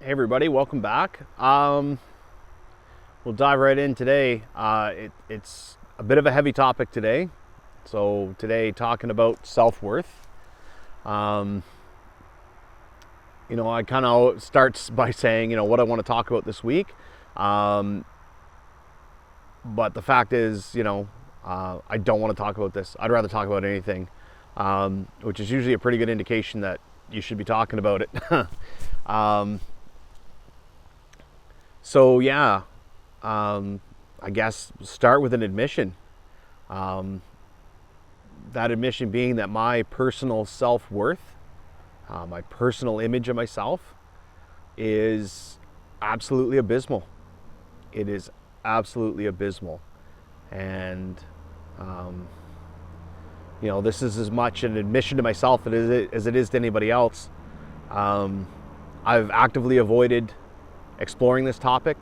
Hey everybody, welcome back. We'll dive right in today. It's a bit of a heavy topic today. So today, talking about self-worth. I kind of starts by saying, what I want to talk about this week. But the fact is, I don't want to talk about this. I'd rather talk about anything, which is usually a pretty good indication that you should be talking about it. I guess start with an admission. That admission being that my personal self-worth, my personal image of myself is absolutely abysmal. It is absolutely abysmal. And, this is as much an admission to myself as it is to anybody else. I've actively avoided exploring this topic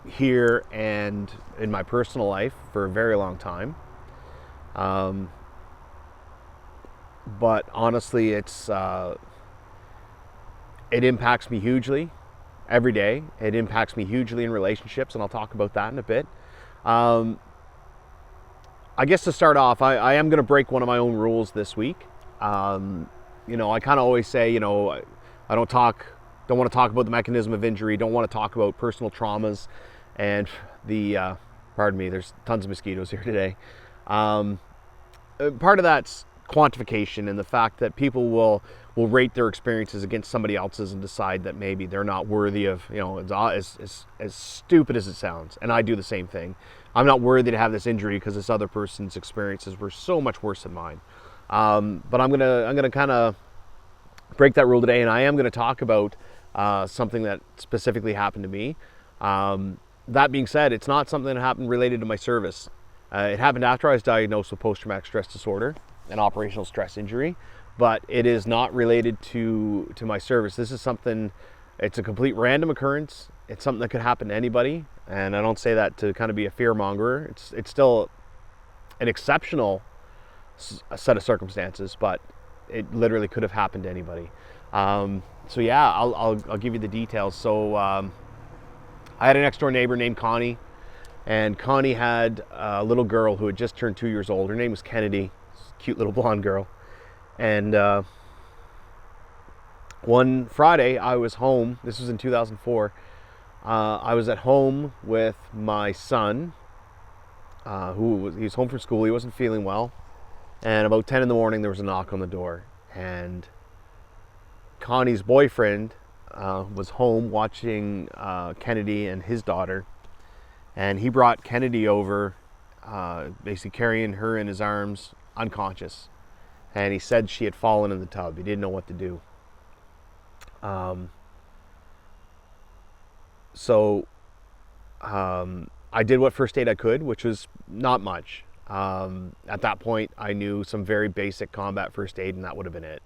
here and in my personal life for a very long time. But honestly, it impacts me hugely every day. It impacts me hugely in relationships, and I'll talk about that in a bit. I guess to start off, I am going to break one of my own rules this week. I kind of always say, I don't want to talk about the mechanism of injury, don't want to talk about personal traumas, and pardon me, there's tons of mosquitoes here today. Part of that's quantification and the fact that people will rate their experiences against somebody else's and decide that maybe they're not worthy of, as stupid as it sounds. And I do the same thing. I'm not worthy to have this injury because this other person's experiences were so much worse than mine. But I'm gonna kind of break that rule today, and I am going to talk about something that specifically happened to me. That being said, it's not something that happened related to my service. It happened after I was diagnosed with post-traumatic stress disorder and operational stress injury, but it is not related to my service. This is something, it's a complete random occurrence. It's something that could happen to anybody, and I don't say that to kind of be a fearmonger. It's still an exceptional set of circumstances, but it literally could have happened to anybody. I'll give you the details. So I had a next door neighbor named Connie, and Connie had a little girl who had just turned 2 years old. Her name was Kennedy, cute little blonde girl. And one Friday I was home, this was in 2004, I was at home with my son, he was home from school, he wasn't feeling well. And about 10 in the morning, there was a knock on the door. And Connie's boyfriend was home watching Kennedy and his daughter. And he brought Kennedy over, basically carrying her in his arms, unconscious. And he said she had fallen in the tub. He didn't know what to do. I did what first aid I could, which was not much. At that point, I knew some very basic combat first aid, and that would have been it.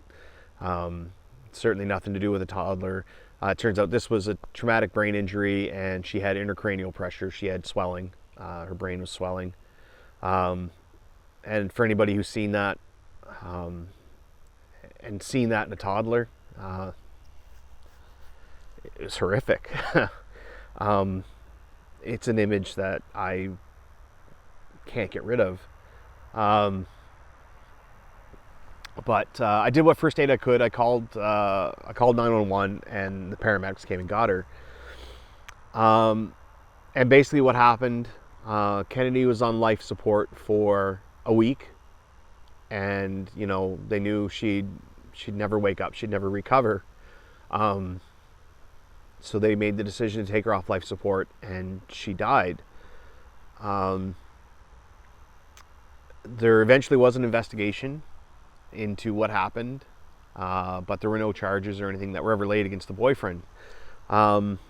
Certainly nothing to do with a toddler. It turns out this was a traumatic brain injury, and she had intracranial pressure. She had swelling. Her brain was swelling. And for anybody who's seen that, and seen that in a toddler, it was horrific. It's an image that I can't get rid of. But I did what first aid I could. I called 911, and the paramedics came and got her. And basically what happened, Kennedy was on life support for a week, and they knew she'd never wake up, she'd never recover. So they made the decision to take her off life support, and she died. There eventually was an investigation into what happened, but there were no charges or anything that were ever laid against the boyfriend. Fast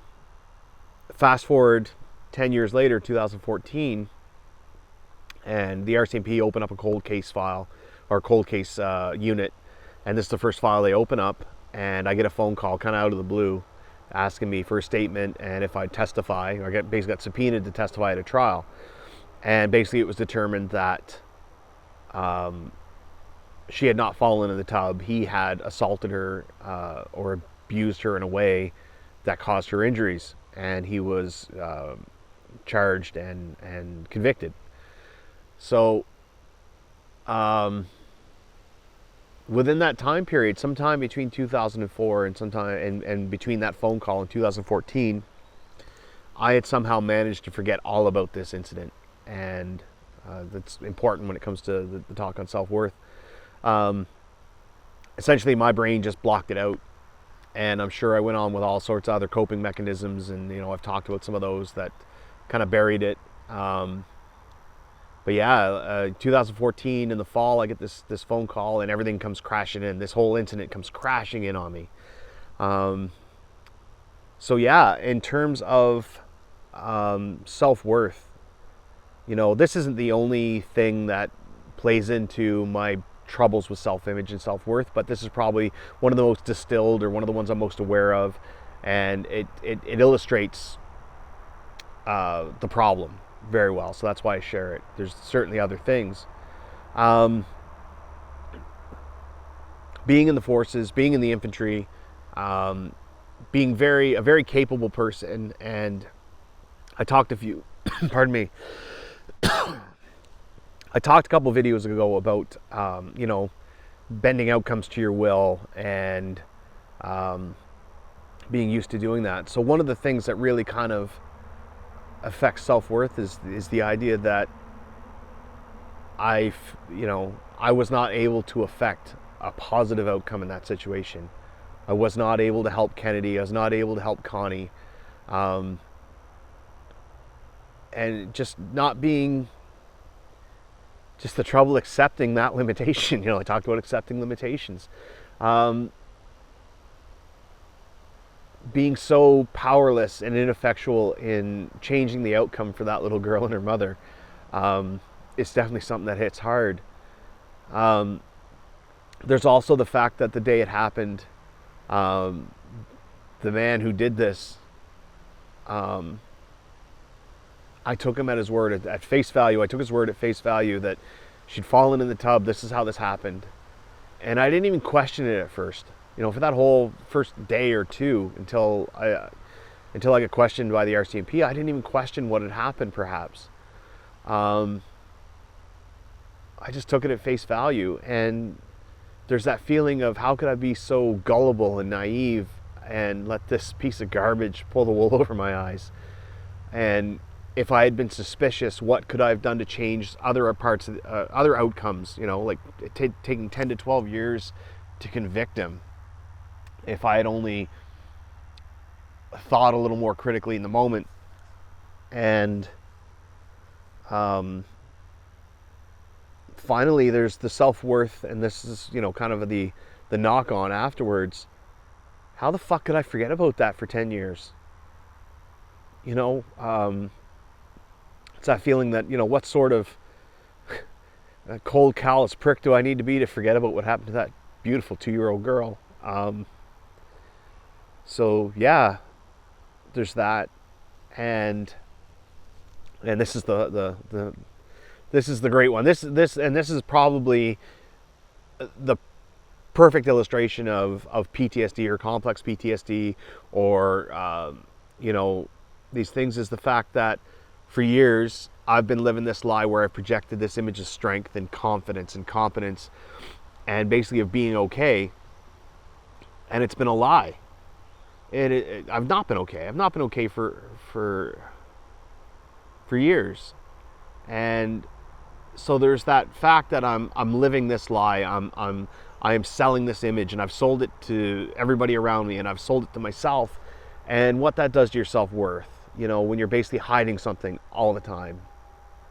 forward 10 years later, 2014, and the RCMP opened up a cold case file, or cold case unit, and this is the first file they open up, and I get a phone call kind of out of the blue asking me for a statement and if I'd testify, or basically got subpoenaed to testify at a trial. And basically it was determined that she had not fallen in the tub. He had assaulted her or abused her in a way that caused her injuries, and he was charged and convicted. So within that time period, sometime between 2004 and between that phone call in 2014, I had somehow managed to forget all about this incident. And that's important when it comes to the talk on self-worth. Essentially, my brain just blocked it out. And I'm sure I went on with all sorts of other coping mechanisms. And, I've talked about some of those that kind of buried it. But yeah, 2014 in the fall, I get this phone call and everything comes crashing in. This whole incident comes crashing in on me. So yeah, in terms of self-worth, this isn't the only thing that plays into my troubles with self-image and self-worth, but this is probably one of the most distilled, or one of the ones I'm most aware of, and it illustrates the problem very well. So that's why I share it. There's certainly other things. Being in the forces, being in the infantry, being a very capable person, and I talked pardon me. I talked a couple videos ago about, bending outcomes to your will and being used to doing that. So one of the things that really kind of affects self-worth is the idea that I was not able to affect a positive outcome in that situation. I was not able to help Kennedy. I was not able to help Connie. And just not being, just the trouble accepting that limitation. I talked about accepting limitations. Being so powerless and ineffectual in changing the outcome for that little girl and her mother, it's definitely something that hits hard. There's also the fact that the day it happened, the man who did this, I took him at his word at face value. I took his word at face value that she'd fallen in the tub. This is how this happened. And I didn't even question it at first. For that whole first day or two, until I got questioned by the RCMP, I didn't even question what had happened, perhaps. I just took it at face value. And there's that feeling of, how could I be so gullible and naive and let this piece of garbage pull the wool over my eyes? And if I had been suspicious, what could I have done to change other parts of other outcomes? Like taking 10 to 12 years to convict him. If I had only thought a little more critically in the moment. And finally, there's the self-worth, and this is, kind of the knock-on afterwards. How the fuck could I forget about that for 10 years? It's that feeling that, what sort of cold, callous prick do I need to be to forget about what happened to that beautiful 2-year-old girl? So yeah, there's that, and this is this is the great one. This is probably the perfect illustration of PTSD, or complex PTSD, or these things, is the fact that for years I've been living this lie where I've projected this image of strength and confidence and competence, and basically of being okay, and it's been a lie. And I've not been okay. I've not been okay for years, and so there's that fact that I'm living this lie. I am selling this image, and I've sold it to everybody around me, and I've sold it to myself, and what that does to your self-worth. When you're basically hiding something all the time,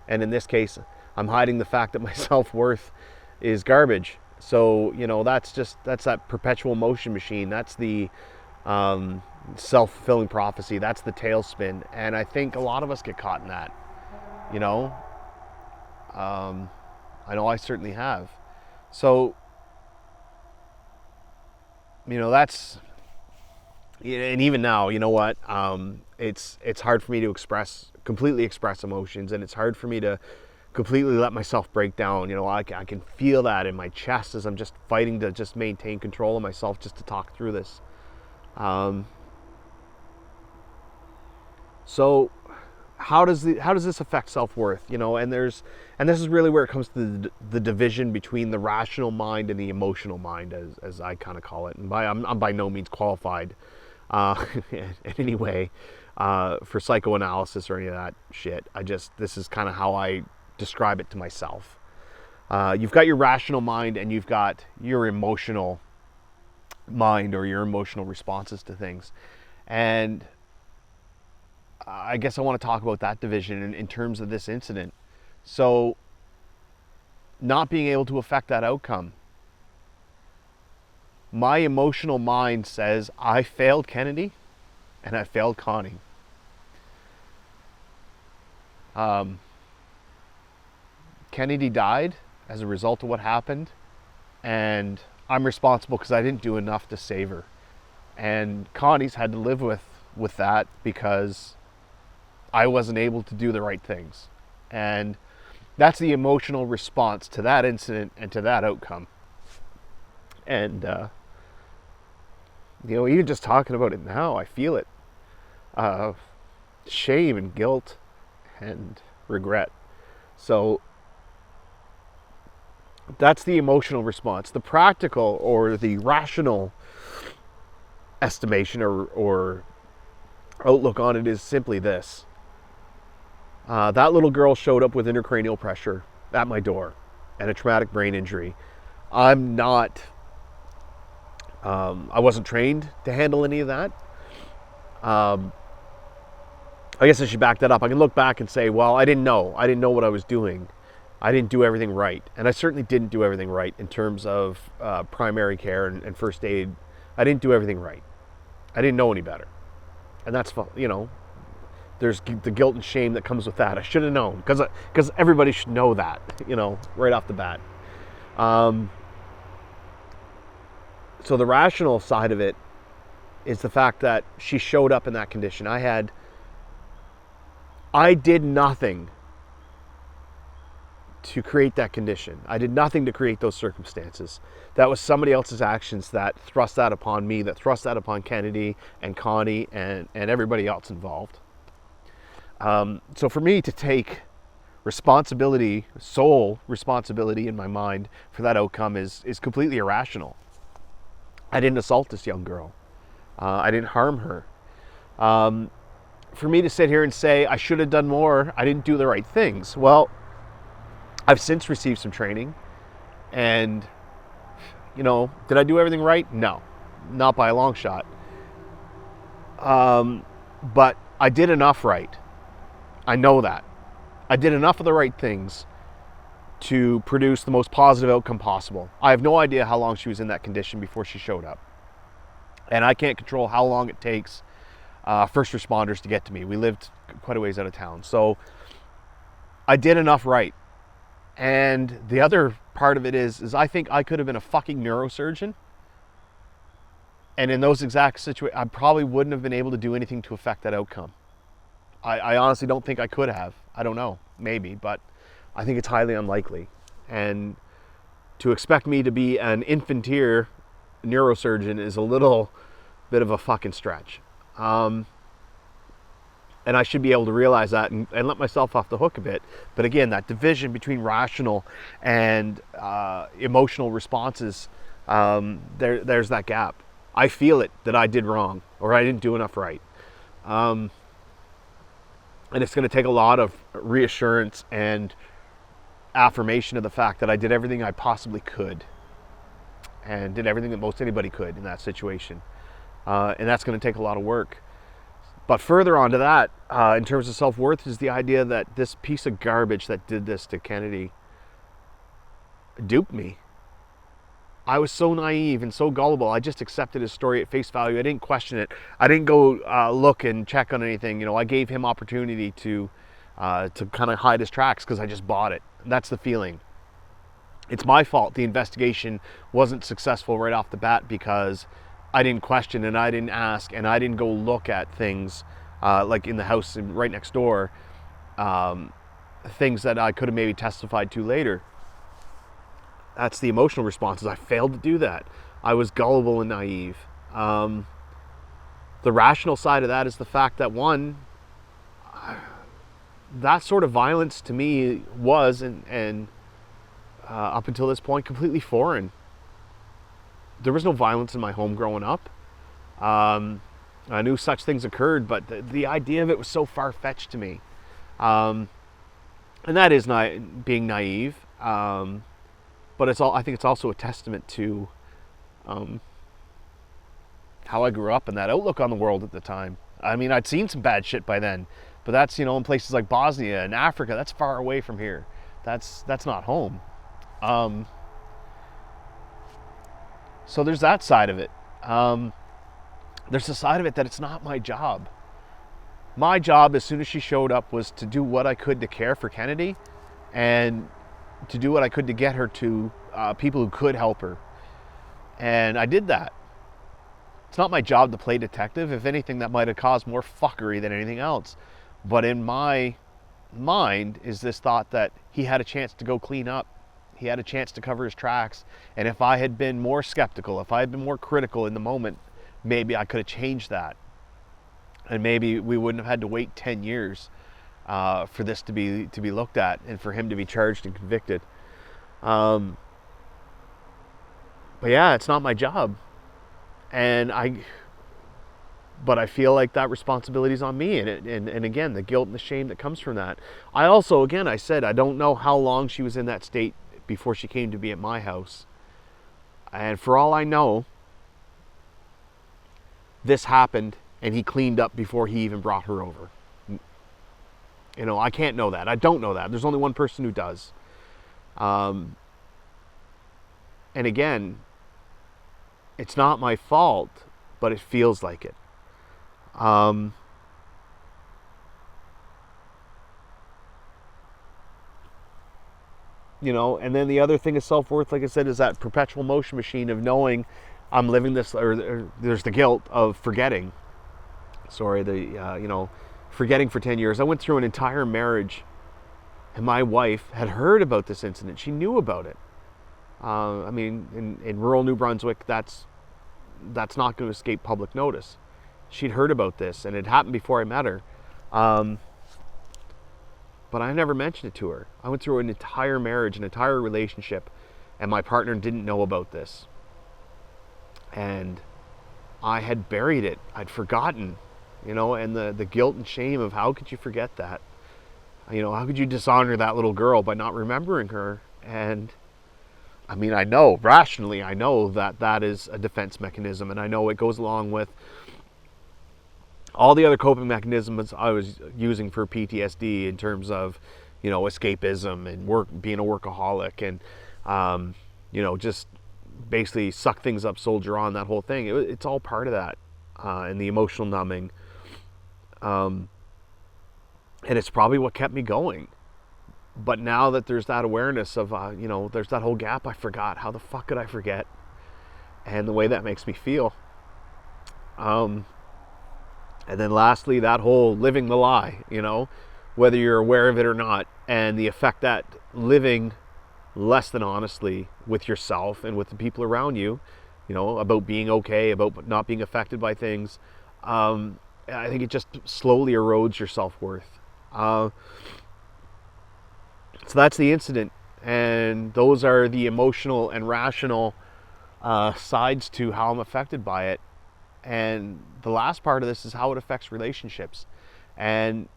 and in this case, I'm hiding the fact that my self-worth is garbage. So that's that perpetual motion machine. That's the self-fulfilling prophecy. That's the tailspin, and I think a lot of us get caught in that. I know I certainly have. So that's, and even now, what, it's hard for me to completely express emotions, and it's hard for me to completely let myself break down. I can feel that in my chest as I'm just fighting to just maintain control of myself, just to talk through this. Um, so how does this affect self-worth? And this is really where it comes to the division between the rational mind and the emotional mind, as I kind of call it. And I'm by no means qualified in any way for psychoanalysis or any of that shit. This is kind of how I describe it to myself. You've got your rational mind and you've got your emotional mind, or your emotional responses to things. And I guess I want to talk about that division in terms of this incident. So, not being able to affect that outcome. My emotional mind says I failed Kennedy and I failed Connie. Kennedy died as a result of what happened, and I'm responsible because I didn't do enough to save her. And Connie's had to live with that because I wasn't able to do the right things. And that's the emotional response to that incident and to that outcome. And, even just talking about it now, I feel it. Shame and guilt and regret. So that's the emotional response. The practical or the rational estimation or outlook on it is simply this. That little girl showed up with intracranial pressure at my door and a traumatic brain injury. I wasn't trained to handle any of that. I guess I should back that up. I can look back and say, well, I didn't know what I was doing. I didn't do everything right. And I certainly didn't do everything right in terms of primary care and first aid. I didn't do everything right. I didn't know any better. And that's, there's the guilt and shame that comes with that. I should have known, because everybody should know that, right off the bat. So the rational side of it is the fact that she showed up in that condition. I did nothing to create that condition. I did nothing to create those circumstances. That was somebody else's actions that thrust that upon me, that thrust that upon Kennedy and Connie and everybody else involved. So for me to take responsibility, sole responsibility in my mind for that outcome is completely irrational. I didn't assault this young girl. I didn't harm her. For me to sit here and say I should have done more, I didn't do the right things. Well, I've since received some training, and did I do everything right? No, not by a long shot. But I did enough right. I know that. I did enough of the right things to produce the most positive outcome possible. I have no idea how long she was in that condition before she showed up. And I can't control how long it takes first responders to get to me. We lived quite a ways out of town. So I did enough right. And the other part of it is I think I could have been a fucking neurosurgeon. And in those exact situations, I probably wouldn't have been able to do anything to affect that outcome. I honestly don't think I could have. I don't know, maybe, but I think it's highly unlikely. And to expect me to be an infant-tier neurosurgeon is a little bit of a fucking stretch. And I should be able to realize that and let myself off the hook a bit. But again, that division between rational and emotional responses, there's that gap. I feel it that I did wrong or I didn't do enough right. And it's going to take a lot of reassurance and affirmation of the fact that I did everything I possibly could and did everything that most anybody could in that situation. And that's going to take a lot of work. But further on to that, in terms of self-worth, is the idea that this piece of garbage that did this to Kennedy duped me. I was so naive and so gullible. I just accepted his story at face value. I didn't question it. I didn't go look and check on anything. I gave him opportunity to kind of hide his tracks because I just bought it. That's the feeling. It's my fault the investigation wasn't successful right off the bat because I didn't question and I didn't ask and I didn't go look at things like in the house right next door, things that I could have maybe testified to later. That's the emotional responses. I failed to do that. I was gullible and naive. The rational side of that is the fact that, one, that sort of violence to me was, and up until this point, completely foreign. There was no violence in my home growing up. I knew such things occurred, but the idea of it was so far-fetched to me. And that is being naive. But I think it's also a testament to how I grew up and that outlook on the world at the time. I mean, I'd seen some bad shit by then, but that's, in places like Bosnia and Africa, that's far away from here. That's not home. So there's that side of it. There's the side of it that it's not my job. My job, as soon as she showed up, was to do what I could to care for Kennedy and to do what I could to get her to people who could help her. And I did that. It's not my job to play detective. If anything, that might have caused more fuckery than anything else. But in my mind is this thought that he had a chance to go clean up. He had a chance to cover his tracks. And if I had been more skeptical, if I had been more critical in the moment, maybe I could have changed that. And maybe we wouldn't have had to wait 10 years for this to be looked at and for him to be charged and convicted. But yeah, it's not my job. But I feel like that responsibility is on me, and again, the guilt and the shame that comes from that. I also, again, I said, I don't know how long she was in that state before she came to be at my house. And for all I know, this happened and he cleaned up before he even brought her over. I can't know that. I don't know that. There's only one person who does. And again, it's not my fault, but it feels like it. And then the other thing of self-worth, like I said, is that perpetual motion machine of knowing I'm living this, or there's the guilt of forgetting. Forgetting for 10 years. I went through an entire marriage, and my wife had heard about this incident. She knew about it. In rural New Brunswick, that's not going to escape public notice. She'd heard about this, and it happened before I met her. But I never mentioned it to her. I went through an entire marriage, an entire relationship, and my partner didn't know about this. And I had buried it. I'd forgotten, and the guilt and shame of how could you forget that? How could you dishonor that little girl by not remembering her? And I know, rationally, I know that is a defense mechanism, and I know it goes along with all the other coping mechanisms I was using for PTSD in terms of, escapism and being a workaholic and, just basically suck things up, soldier on, that whole thing. It's all part of that, and the emotional numbing. And it's probably what kept me going. But now that there's that awareness of, there's that whole gap, I forgot. How the fuck could I forget? And the way that makes me feel. And then lastly, that whole living the lie, whether you're aware of it or not, and the effect that living less than honestly with yourself and with the people around you, about being okay, about not being affected by things. I think it just slowly erodes your self-worth. So that's the incident, and those are the emotional and rational sides to how I'm affected by it. And the last part of this is how it affects relationships. And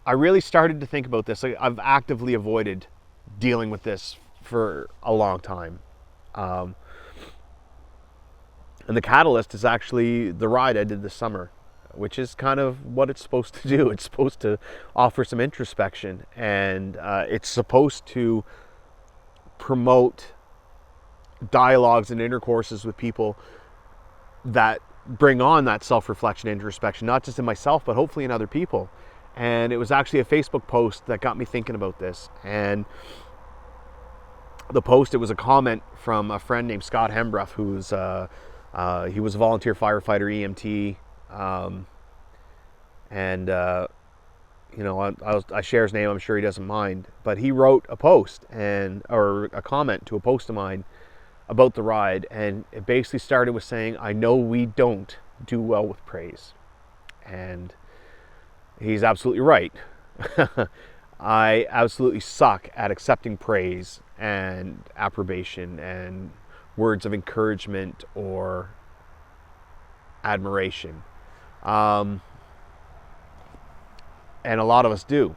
I really started to think about this. I've actively avoided dealing with this for a long time. And the catalyst is actually the ride I did this summer, which is kind of what it's supposed to do. It's supposed to offer some introspection, and it's supposed to promote dialogues and intercourses with people that bring on that self-reflection, introspection, not just in myself, but hopefully in other people. And it was actually a Facebook post that got me thinking about this. And the post, it was a comment from a friend named Scott Hembruff, who's he was a volunteer firefighter, EMT, I share his name. I'm sure he doesn't mind, but he wrote a post or a comment to a post of mine about the ride, and it basically started with saying, "I know we don't do well with praise. And he's absolutely right. I absolutely suck at accepting praise and approbation and words of encouragement or admiration. And a lot of us do.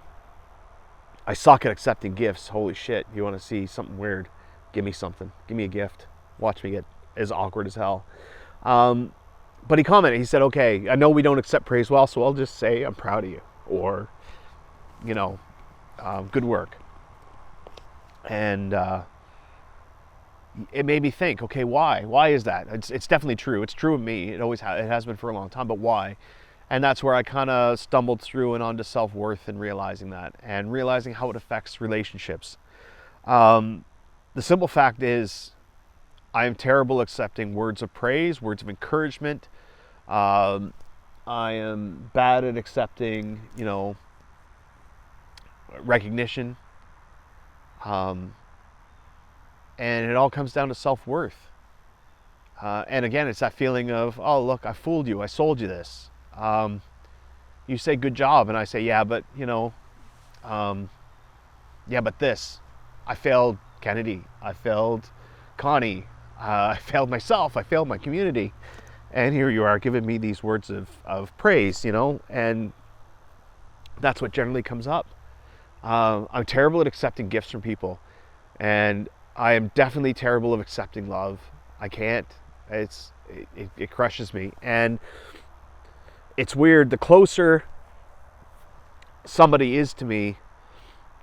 I suck at accepting gifts. Holy shit. You want to see something weird? Give me something. Give me a gift. Watch me get as awkward as hell. But he commented, he said, okay, I know we don't accept praise well, so I'll just say I'm proud of you. Or, good work. And it made me think, okay, why? Why is that? It's definitely true. It's true of me. It always it has been for a long time, but why? And that's where I kind of stumbled through and onto self-worth and realizing that, and realizing how it affects relationships. The simple fact is, I am terrible accepting words of praise, words of encouragement. I am bad at accepting, recognition. And it all comes down to self-worth. And again, it's that feeling of, oh, look, I fooled you. I sold you this. You say good job, and I say, yeah, but, but this. I failed Kennedy. I failed Connie. I failed myself. I failed my community. And here you are giving me these words of praise, and that's what generally comes up. I'm terrible at accepting gifts from people, and I am definitely terrible at accepting love. I can't. It crushes me. And it's weird. The closer somebody is to me,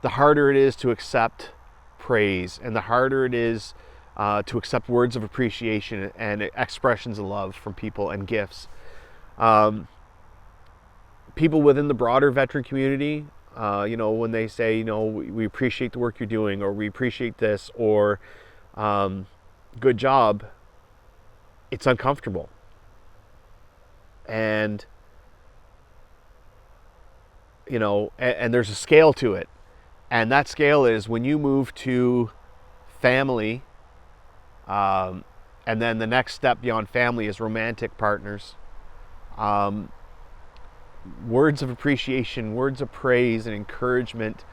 the harder it is to accept praise, and the harder it is to accept words of appreciation and expressions of love from people and gifts. People within the broader veteran community, when they say, we appreciate the work you're doing, or we appreciate this, or good job, it's uncomfortable. And, and there's a scale to it. And that scale is when you move to family, and then the next step beyond family is romantic partners. Words of appreciation, words of praise and encouragement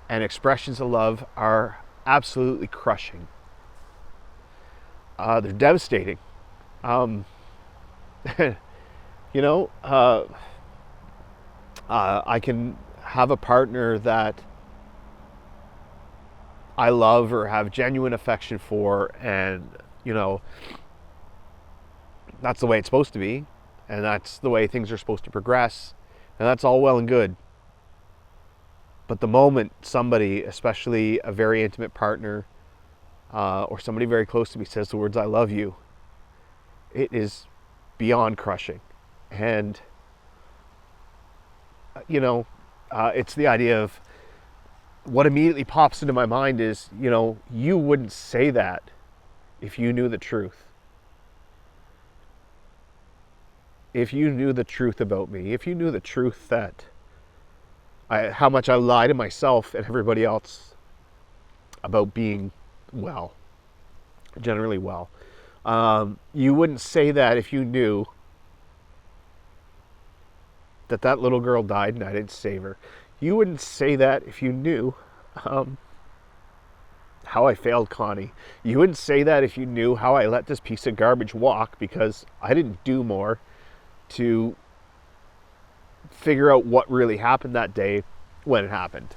and expressions of love are absolutely crushing. They're devastating. I can have a partner that I love or have genuine affection for, and that's the way it's supposed to be, and that's the way things are supposed to progress, and that's all well and good. But the moment somebody, especially a very intimate partner, or somebody very close to me, says the words "I love you," it is beyond crushing. And it's the idea of, what immediately pops into my mind is, you wouldn't say that if you knew the truth. If you knew the truth about me, if you knew the truth that how much I lie to myself and everybody else about being well, generally well, you wouldn't say that if you knew that little girl died and I didn't save her. You wouldn't say that if you knew how I failed Connie. You wouldn't say that if you knew how I let this piece of garbage walk because I didn't do more to figure out what really happened that day when it happened.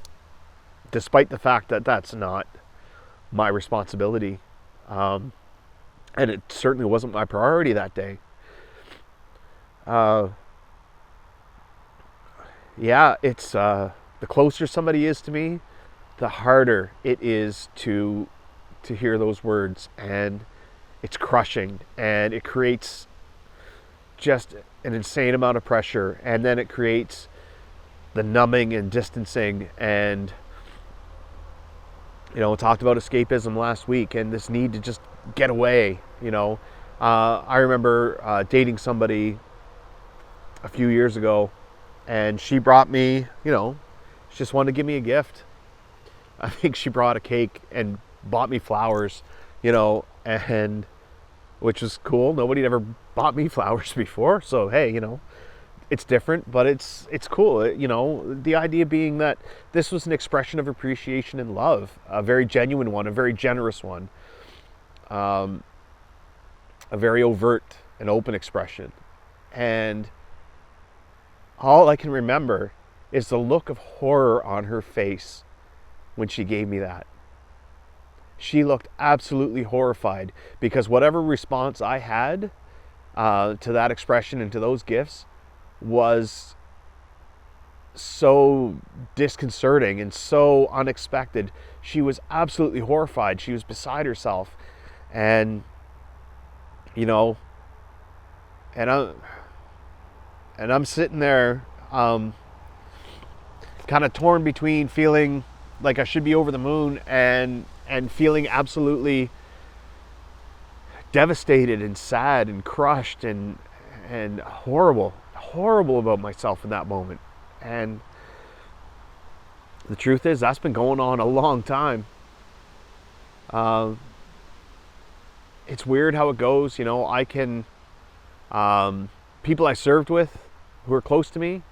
Despite the fact that that's not my responsibility. And it certainly wasn't my priority that day. It's the closer somebody is to me, the harder it is to hear those words, and it's crushing, and it creates just an insane amount of pressure, and then it creates the numbing and distancing, and we talked about escapism last week and this need to just get away. I remember dating somebody a few years ago, and she brought me, she just wanted to give me a gift. I think she brought a cake and bought me flowers, and which was cool. Nobody had ever bought me flowers before, so hey, it's different, but it's cool. The idea being that this was an expression of appreciation and love, a very genuine one, a very generous one, a very overt and open expression. And all I can remember is the look of horror on her face when she gave me that. She looked absolutely horrified, because whatever response I had to that expression and to those gifts was so disconcerting and so unexpected. She was absolutely horrified. She was beside herself. And and I'm sitting there kind of torn between feeling like I should be over the moon and feeling absolutely devastated and sad and crushed and horrible about myself in that moment. And the truth is, that's been going on a long time. It's weird how it goes. I can people I served with who are close to me,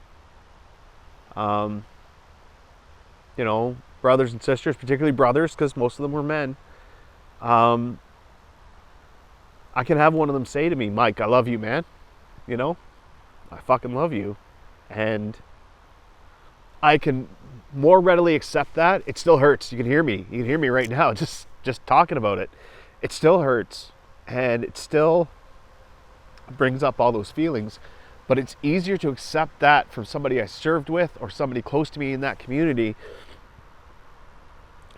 brothers and sisters, particularly brothers, because most of them were men. I can have one of them say to me, "Mike, I love you, man. I fucking love you." And I can more readily accept that. It still hurts. You can hear me right now, just talking about it. It still hurts, and it still brings up all those feelings. But it's easier to accept that from somebody I served with or somebody close to me in that community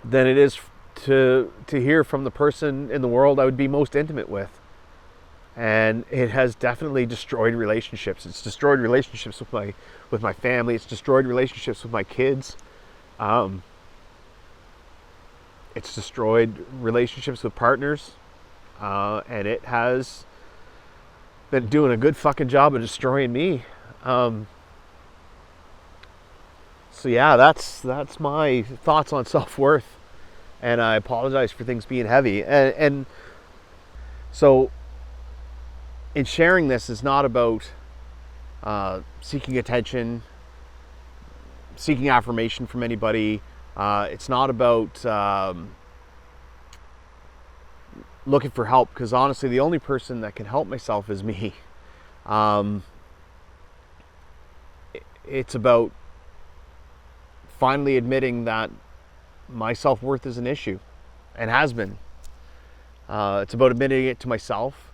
than it is to hear from the person in the world I would be most intimate with. And it has definitely destroyed relationships. It's destroyed relationships with my family. It's destroyed relationships with my kids. It's destroyed relationships with partners. And it has been doing a good fucking job of destroying me. So yeah, that's my thoughts on self-worth. And I apologize for things being heavy. And so in sharing this, is not about seeking attention, seeking affirmation from anybody. It's not about looking for help, because honestly, the only person that can help myself is me. It's about finally admitting that my self-worth is an issue, and has been. It's about admitting it to myself.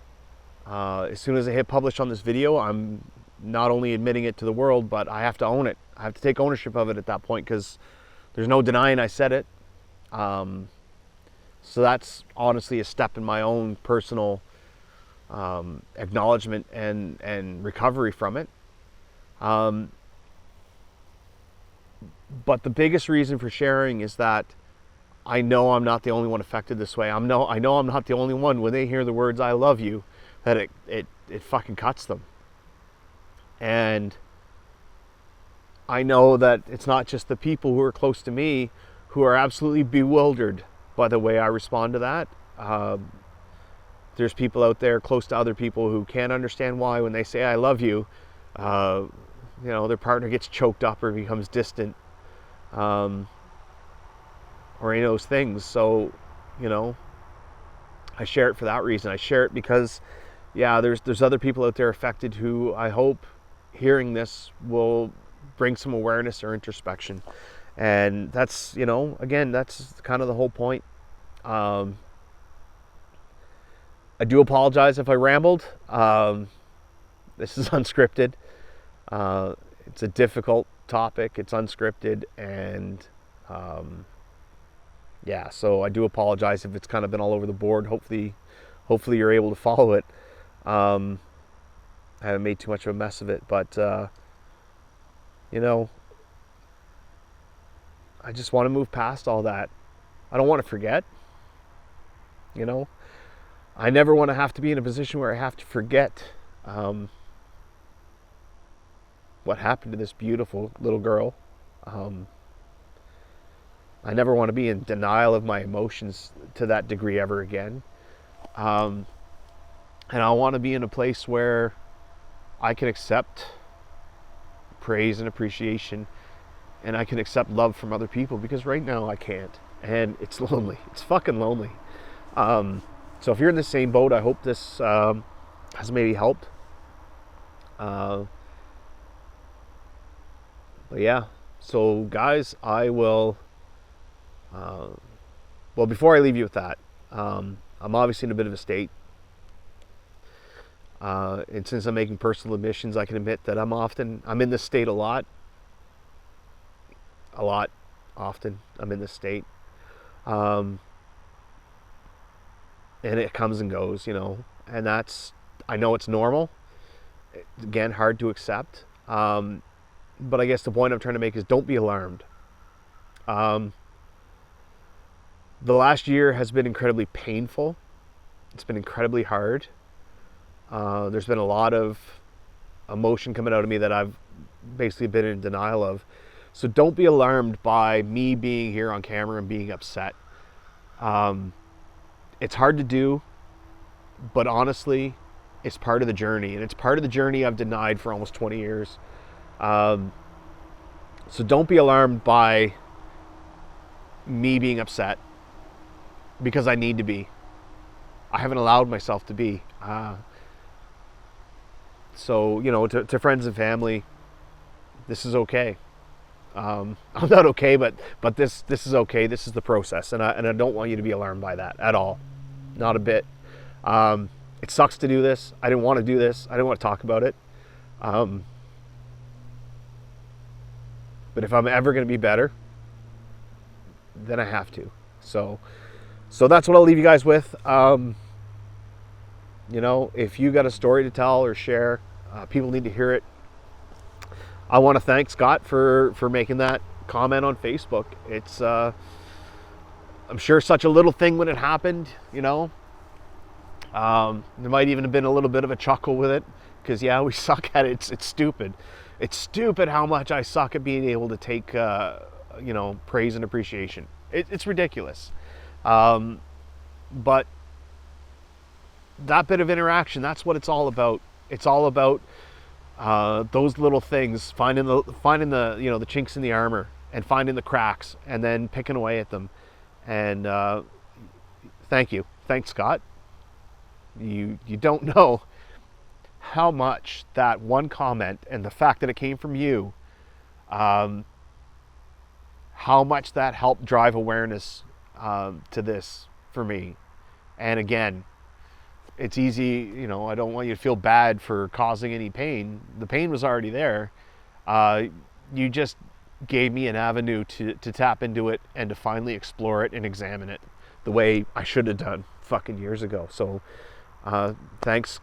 As soon as I hit publish on this video, I'm not only admitting it to the world, but I have to own it. I have to take ownership of it at that point, because there's no denying I said it. So that's honestly a step in my own personal acknowledgement and recovery from it. But the biggest reason for sharing is that I know I'm not the only one affected this way. I know I'm not the only one, when they hear the words "I love you," that it fucking cuts them. And I know that it's not just the people who are close to me who are absolutely bewildered by the way I respond to that. There's people out there close to other people who can't understand why, when they say "I love you," their partner gets choked up or becomes distant, or any of those things. So, I share it for that reason. I share it because, yeah, there's other people out there affected who I hope hearing this will bring some awareness or introspection. And that's, again, that's kind of the whole point. I do apologize if I rambled. This is unscripted. It's a difficult topic. It's unscripted, and yeah, so I do apologize if it's kind of been all over the board. Hopefully you're able to follow it. I haven't made too much of a mess of it, but I just want to move past all that. I don't want to forget. I never want to have to be in a position where I have to forget what happened to this beautiful little girl. I never want to be in denial of my emotions to that degree ever again. And I want to be in a place where I can accept praise and appreciation, and I can accept love from other people, because right now I can't. And it's lonely. It's fucking lonely. So if you're in the same boat, I hope this has maybe helped. But yeah, so guys, I will, well, before I leave you with that, I'm obviously in a bit of a state. And since I'm making personal admissions, I can admit that I'm in this state a lot, often. I'm in this state. And it comes and goes, and I know it's normal. Again, hard to accept. But I guess the point I'm trying to make is don't be alarmed. The last year has been incredibly painful. It's been incredibly hard. There's been a lot of emotion coming out of me that I've basically been in denial of. So don't be alarmed by me being here on camera and being upset. It's hard to do, but honestly, it's part of the journey, and it's part of the journey I've denied for almost 20 years. So don't be alarmed by me being upset, because I need to be. I haven't allowed myself to be. So, to friends and family, this is okay. I'm not okay, but this is okay. This is the process, and I don't want you to be alarmed by that at all, not a bit. It sucks to do this. I didn't want to do this. I didn't want to talk about it. But if I'm ever going to be better, then I have to. So that's what I'll leave you guys with. If you got a story to tell or share, people need to hear it. I want to thank Scott for making that comment on Facebook. It's I'm sure such a little thing when it happened, there might even have been a little bit of a chuckle with it, because yeah, we suck at it. It's stupid. It's stupid how much I suck at being able to take praise and appreciation. It's ridiculous. But that bit of interaction, that's what it's all about. It's all about those little things, finding the the chinks in the armor, and finding the cracks, and then picking away at them. And thanks, Scott. You don't know how much that one comment, and the fact that it came from you, how much that helped drive awareness to this for me. And again, it's easy, I don't want you to feel bad for causing any pain. The pain was already there. You just gave me an avenue to tap into it, and to finally explore it and examine it the way I should have done fucking years ago. So thanks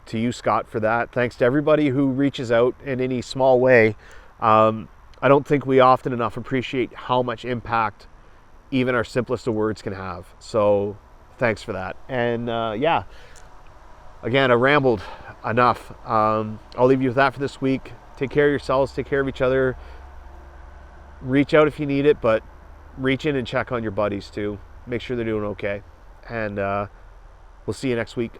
to you, Scott, for that. Thanks to everybody who reaches out in any small way. I don't think we often enough appreciate how much impact even our simplest of words can have. So thanks for that. And yeah, again, I rambled enough. I'll leave you with that for this week. Take care of yourselves, take care of each other. Reach out if you need it, but reach in and check on your buddies too. Make sure they're doing okay. And we'll see you next week.